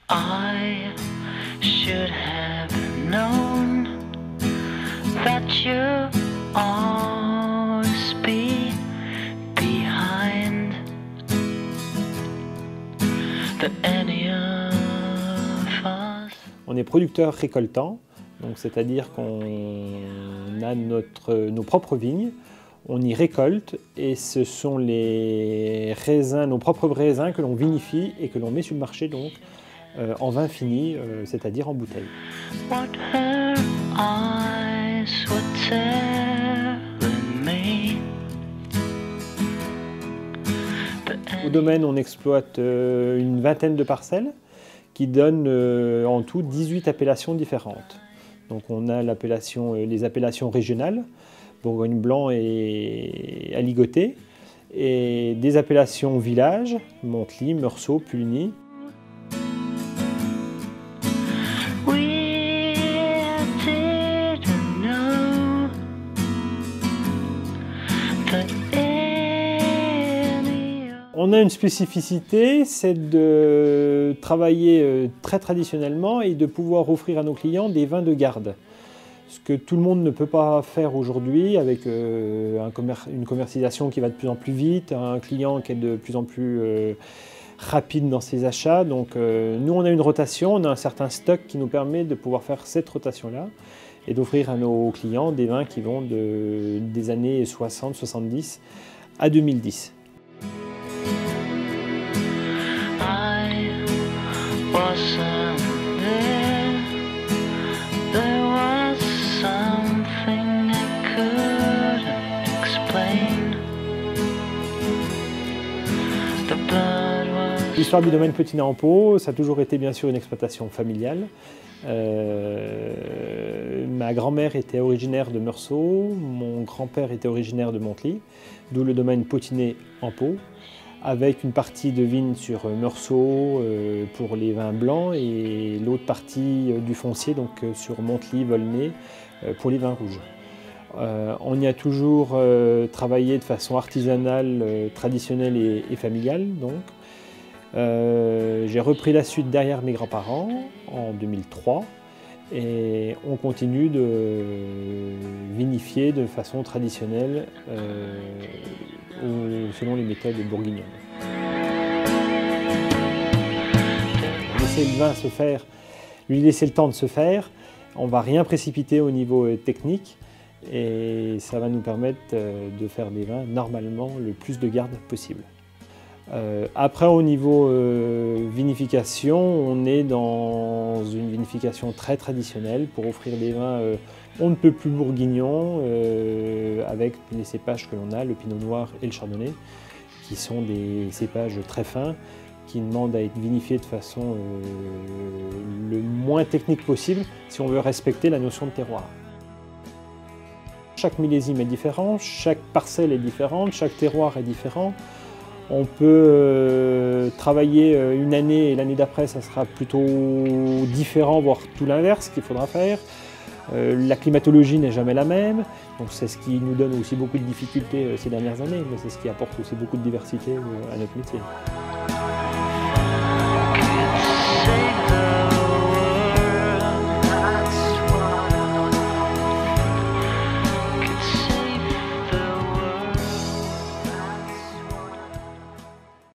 I should have known that you always be behind than any of us. On est producteur récoltant, donc c'est-à-dire qu'on a nos propres vignes, on y récolte et ce sont les raisins, nos propres raisins que l'on vinifie et que l'on met sur le marché donc en vin fini, c'est-à-dire en bouteille. What her eyes were telling me. Au domaine, on exploite une vingtaine de parcelles qui donnent en tout 18 appellations différentes. Donc on a les appellations régionales, Bourgogne blanc et Aligoté, et des appellations villages, Montely, Meursault, Puligny. On a une spécificité, c'est de travailler très traditionnellement et de pouvoir offrir à nos clients des vins de garde. Ce que tout le monde ne peut pas faire aujourd'hui avec une commercialisation qui va de plus en plus vite, un client qui est de plus en plus rapide dans ses achats. Donc nous on a une rotation, on a un certain stock qui nous permet de pouvoir faire cette rotation-là et d'offrir à nos clients des vins qui vont des années 60-70 à 2010. L'histoire du domaine Petit Nez en Pau, ça a toujours été bien sûr une exploitation familiale. Ma grand-mère était originaire de Meursault, mon grand-père était originaire de Montely, d'où le domaine Petit Nez en Pau, avec une partie de vignes sur Meursault pour les vins blancs et l'autre partie du foncier donc sur Montely, Volnay pour les vins rouges. On y a toujours travaillé de façon artisanale, traditionnelle et familiale. Donc. J'ai repris la suite derrière mes grands-parents en 2003 et on continue de vinifier de façon traditionnelle selon les méthodes bourguignonnes. Laisser le vin se faire, lui laisser le temps de se faire, on ne va rien précipiter au niveau technique et ça va nous permettre de faire des vins normalement le plus de garde possible. Après au niveau vinification, on est dans une vinification très traditionnelle pour offrir des vins on ne peut plus bourguignons avec les cépages que l'on a, le pinot noir et le chardonnay, qui sont des cépages très fins qui demandent à être vinifiés de façon le moins technique possible si on veut respecter la notion de terroir. Chaque millésime est différent, chaque parcelle est différente, chaque terroir est différent. On peut travailler une année et l'année d'après, ça sera plutôt différent, voire tout l'inverse qu'il faudra faire. La climatologie n'est jamais la même, donc c'est ce qui nous donne aussi beaucoup de difficultés ces dernières années, mais c'est ce qui apporte aussi beaucoup de diversité à notre métier.